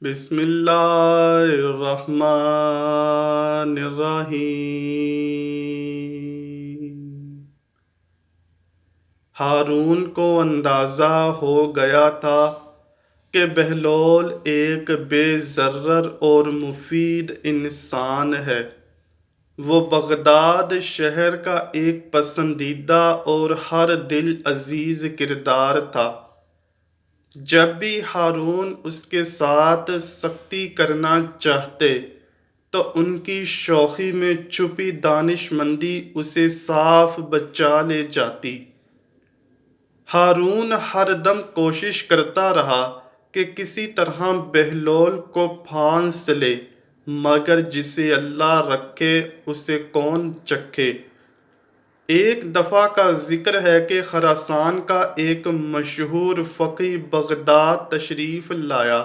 بسم اللہ الرحمن الرحیم۔ ہارون کو اندازہ ہو گیا تھا کہ بہلول ایک بے ضرر اور مفید انسان ہے۔ وہ بغداد شہر کا ایک پسندیدہ اور ہر دل عزیز کردار تھا۔ جب بھی ہارون اس کے ساتھ سختی کرنا چاہتے تو ان کی شوخی میں چھپی دانش مندی اسے صاف بچا لے جاتی۔ ہارون ہر دم کوشش کرتا رہا کہ کسی طرح بہلول کو پھانس لے، مگر جسے اللہ رکھے اسے کون چکھے۔ ایک دفعہ کا ذکر ہے کہ خراسان کا ایک مشہور فقیہ بغداد تشریف لایا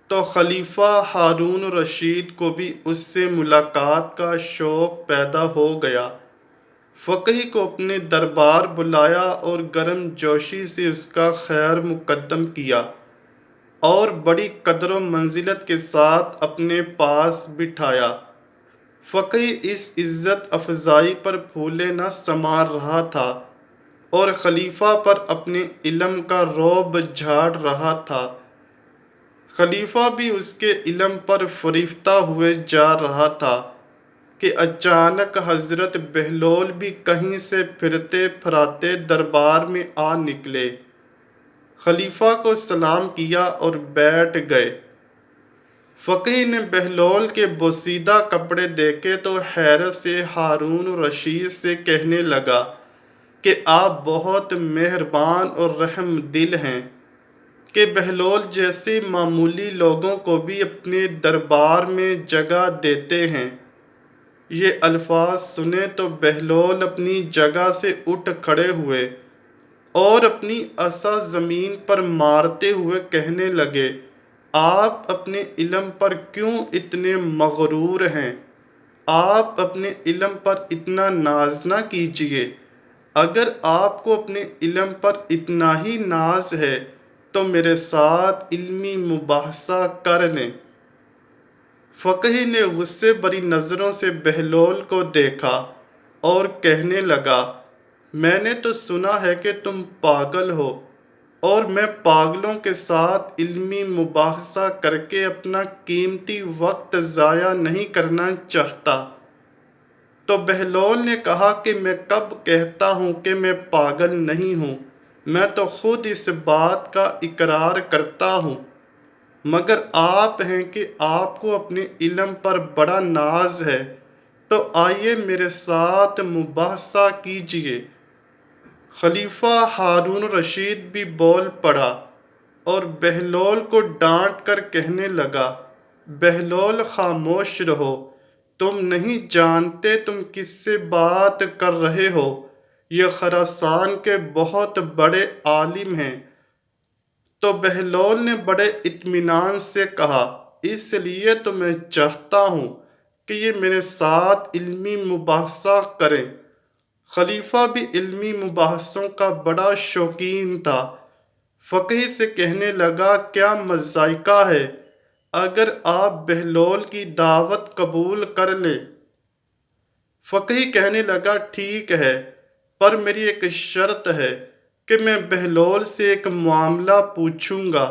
تو خلیفہ ہارون الرشید کو بھی اس سے ملاقات کا شوق پیدا ہو گیا۔ فقیہ کو اپنے دربار بلایا اور گرم جوشی سے اس کا خیر مقدم کیا اور بڑی قدر و منزلت کے ساتھ اپنے پاس بٹھایا۔ فقیہ اس عزت افزائی پر پھولے نہ سمار رہا تھا اور خلیفہ پر اپنے علم کا رعب جھاڑ رہا تھا۔ خلیفہ بھی اس کے علم پر فریفتہ ہوئے جا رہا تھا کہ اچانک حضرت بہلول بھی کہیں سے پھرتے پھراتے دربار میں آ نکلے۔ خلیفہ کو سلام کیا اور بیٹھ گئے۔ فقیہ نے بہلول کے بوسیدہ کپڑے دیکھے تو حیرت سے ہارون الرشید سے کہنے لگا کہ آپ بہت مہربان اور رحم دل ہیں کہ بہلول جیسے معمولی لوگوں کو بھی اپنے دربار میں جگہ دیتے ہیں۔ یہ الفاظ سنے تو بہلول اپنی جگہ سے اٹھ کھڑے ہوئے اور اپنی عصا زمین پر مارتے ہوئے کہنے لگے، آپ اپنے علم پر کیوں اتنے مغرور ہیں؟ آپ اپنے علم پر اتنا ناز نہ کیجیے۔ اگر آپ کو اپنے علم پر اتنا ہی ناز ہے تو میرے ساتھ علمی مباحثہ کر لیں۔ فقیہ نے غصے بھری نظروں سے بہلول کو دیکھا اور کہنے لگا، میں نے تو سنا ہے کہ تم پاگل ہو اور میں پاگلوں کے ساتھ علمی مباحثہ کر کے اپنا قیمتی وقت ضائع نہیں کرنا چاہتا۔ تو بہلول نے کہا کہ میں کب کہتا ہوں کہ میں پاگل نہیں ہوں، میں تو خود اس بات کا اقرار کرتا ہوں، مگر آپ ہیں کہ آپ کو اپنے علم پر بڑا ناز ہے، تو آئیے میرے ساتھ مباحثہ کیجیے۔ خلیفہ ہارون الرشید بھی بول پڑا اور بہلول کو ڈانٹ کر کہنے لگا، بہلول خاموش رہو، تم نہیں جانتے تم کس سے بات کر رہے ہو، یہ خراسان کے بہت بڑے عالم ہیں۔ تو بہلول نے بڑے اطمینان سے کہا، اس لیے تو میں چاہتا ہوں کہ یہ میرے ساتھ علمی مباحثہ کریں۔ خلیفہ بھی علمی مباحثوں کا بڑا شوقین تھا۔ فقیہ سے کہنے لگا، کیا مضائقہ ہے اگر آپ بہلول کی دعوت قبول کر لیں؟ فقیہ کہنے لگا، ٹھیک ہے، پر میری ایک شرط ہے کہ میں بہلول سے ایک معاملہ پوچھوں گا،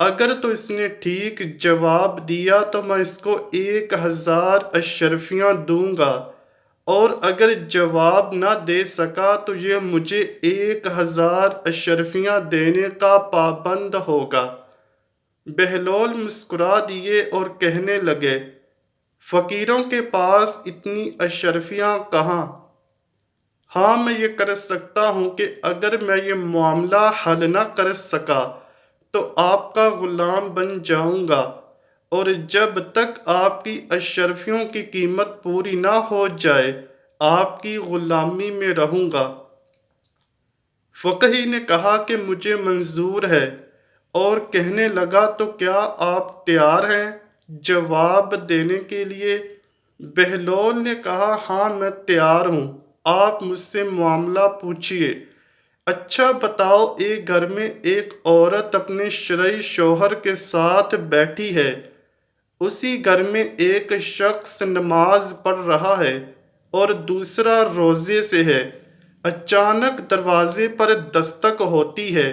اگر تو اس نے ٹھیک جواب دیا تو میں اس کو 1000 اشرفیاں دوں گا، اور اگر جواب نہ دے سکا تو یہ مجھے 1000 اشرفیاں دینے کا پابند ہوگا۔ بہلول مسکرا دیے اور کہنے لگے، فقیروں کے پاس اتنی اشرفیاں کہاں؟ ہاں، میں یہ کر سکتا ہوں کہ اگر میں یہ معاملہ حل نہ کر سکا تو آپ کا غلام بن جاؤں گا، اور جب تک آپ کی اشرفیوں کی قیمت پوری نہ ہو جائے آپ کی غلامی میں رہوں گا۔ فقیہ نے کہا کہ مجھے منظور ہے، اور کہنے لگا، تو کیا آپ تیار ہیں جواب دینے کے لیے؟ بہلول نے کہا، ہاں میں تیار ہوں، آپ مجھ سے معاملہ پوچھیے۔ اچھا بتاؤ، ایک گھر میں ایک عورت اپنے شرعی شوہر کے ساتھ بیٹھی ہے، اسی گھر میں ایک شخص نماز پڑھ رہا ہے اور دوسرا روزے سے ہے۔ اچانک دروازے پر دستک ہوتی ہے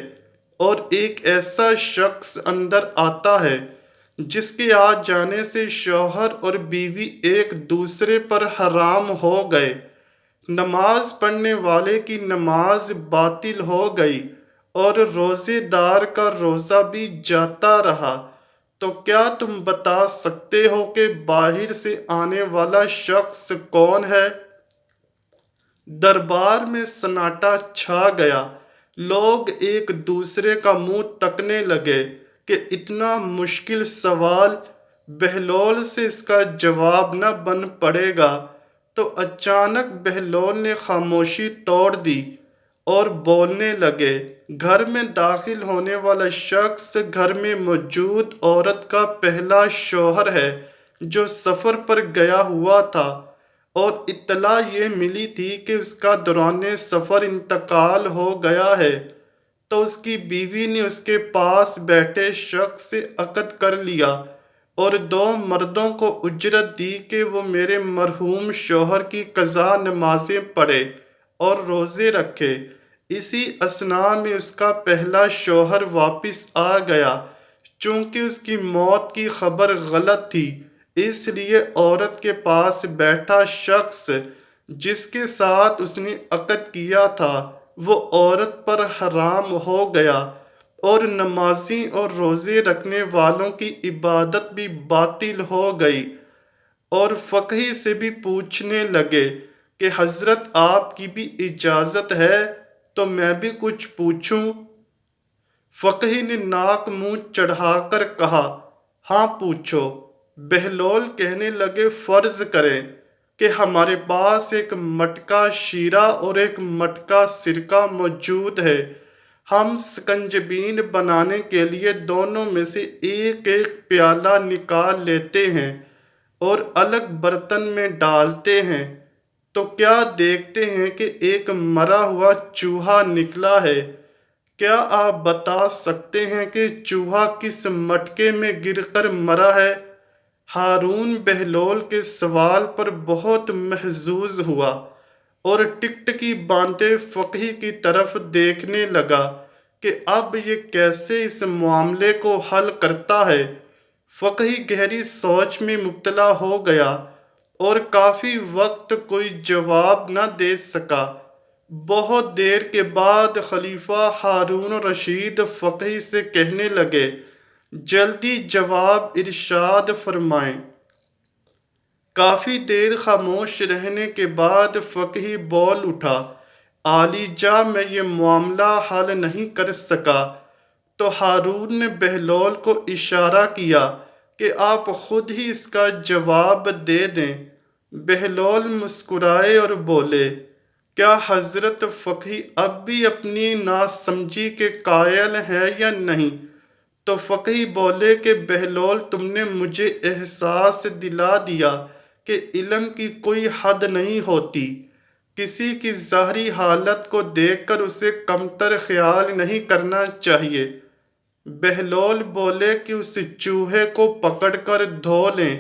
اور ایک ایسا شخص اندر آتا ہے جس کے آ جانے سے شوہر اور بیوی ایک دوسرے پر حرام ہو گئے۔ نماز پڑھنے والے کی نماز باطل ہو گئی اور روزے دار کا روزہ بھی جاتا رہا۔ تو کیا تم بتا سکتے ہو کہ باہر سے آنے والا شخص کون ہے؟ دربار میں سناٹا چھا گیا۔ لوگ ایک دوسرے کا منہ تکنے لگے کہ اتنا مشکل سوال بہلول سے اس کا جواب نہ بن پڑے گا۔ تو اچانک بہلول نے خاموشی توڑ دی اور بولنے لگے، گھر میں داخل ہونے والا شخص گھر میں موجود عورت کا پہلا شوہر ہے جو سفر پر گیا ہوا تھا، اور اطلاع یہ ملی تھی کہ اس کا دوران سفر انتقال ہو گیا ہے۔ تو اس کی بیوی نے اس کے پاس بیٹھے شخص سے عقد کر لیا اور 2 مردوں کو اجرت دی کہ وہ میرے مرحوم شوہر کی قضا نمازیں پڑھے اور روزے رکھے۔ اسی اثناء میں اس کا پہلا شوہر واپس آ گیا۔ چونکہ اس کی موت کی خبر غلط تھی، اس لیے عورت کے پاس بیٹھا شخص جس کے ساتھ اس نے عقد کیا تھا وہ عورت پر حرام ہو گیا، اور نمازیں اور روزے رکھنے والوں کی عبادت بھی باطل ہو گئی۔ اور فقیہ سے بھی پوچھنے لگے کہ حضرت آپ کی بھی اجازت ہے تو میں بھی کچھ پوچھوں؟ فقیہ نے ناک منہ چڑھا کر کہا، ہاں پوچھو۔ بہلول کہنے لگے، فرض کریں کہ ہمارے پاس ایک مٹکا شیرہ اور ایک مٹکا سرکہ موجود ہے۔ ہم سکنجبین بنانے کے لیے دونوں میں سے ایک ایک پیالہ نکال لیتے ہیں اور الگ برتن میں ڈالتے ہیں، تو کیا دیکھتے ہیں کہ ایک مرا ہوا چوہا نکلا ہے۔ کیا آپ بتا سکتے ہیں کہ چوہا کس مٹکے میں گر کر مرا ہے؟ ہارون بہلول کے سوال پر بہت محظوظ ہوا اور ٹکٹکی باندھے فقیہ کی طرف دیکھنے لگا کہ اب یہ کیسے اس معاملے کو حل کرتا ہے۔ فقیہ گہری سوچ میں مبتلا ہو گیا اور کافی وقت کوئی جواب نہ دے سکا۔ بہت دیر کے بعد خلیفہ ہارون الرشید فقیہ سے کہنے لگے، جلدی جواب ارشاد فرمائیں۔ کافی دیر خاموش رہنے کے بعد فقیہ بول اٹھا، عالی جاں میں یہ معاملہ حل نہیں کر سکا۔ تو ہارون نے بہلول کو اشارہ کیا کہ آپ خود ہی اس کا جواب دے دیں۔ بہلول مسکرائے اور بولے، کیا حضرت فقیہ اب بھی اپنی ناسمجھی کے قائل ہیں یا نہیں؟ تو فقیہ بولے کہ بہلول، تم نے مجھے احساس دلا دیا کہ علم کی کوئی حد نہیں ہوتی۔ کسی کی ظاہری حالت کو دیکھ کر اسے کمتر خیال نہیں کرنا چاہیے۔ بہلول بولے کہ اس چوہے کو پکڑ کر دھو لیں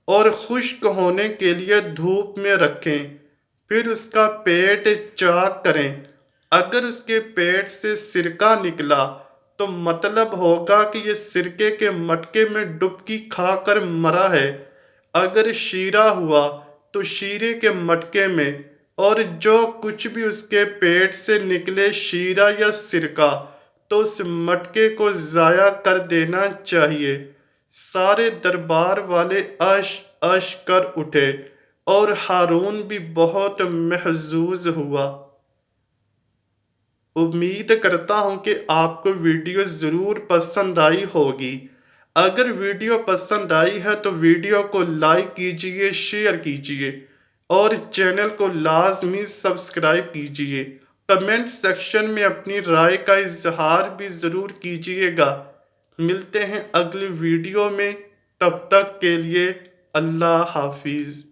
اور خشک ہونے کے لیے دھوپ میں رکھیں، پھر اس کا پیٹ چاک کریں۔ اگر اس کے پیٹ سے سرکہ نکلا تو مطلب ہوگا کہ یہ سرکے کے مٹکے میں ڈبکی کھا کر مرا ہے۔ اگر شیرہ ہوا تو شیرے کے مٹکے میں، اور جو کچھ بھی اس کے پیٹ سے نکلے شیرہ یا سرکہ تو اس مٹکے کو ضائع کر دینا چاہیے۔ سارے دربار والے اش اش کر اٹھے اور ہارون بھی بہت محظوظ ہوا۔ امید کرتا ہوں کہ آپ کو ویڈیو ضرور پسند آئی ہوگی۔ اگر ویڈیو پسند آئی ہے تو ویڈیو کو لائک کیجئے، شیئر کیجئے اور چینل کو لازمی سبسکرائب کیجئے۔ کمنٹ سیکشن میں اپنی رائے کا اظہار بھی ضرور کیجئے گا۔ ملتے ہیں اگلی ویڈیو میں، تب تک کے لیے اللہ حافظ۔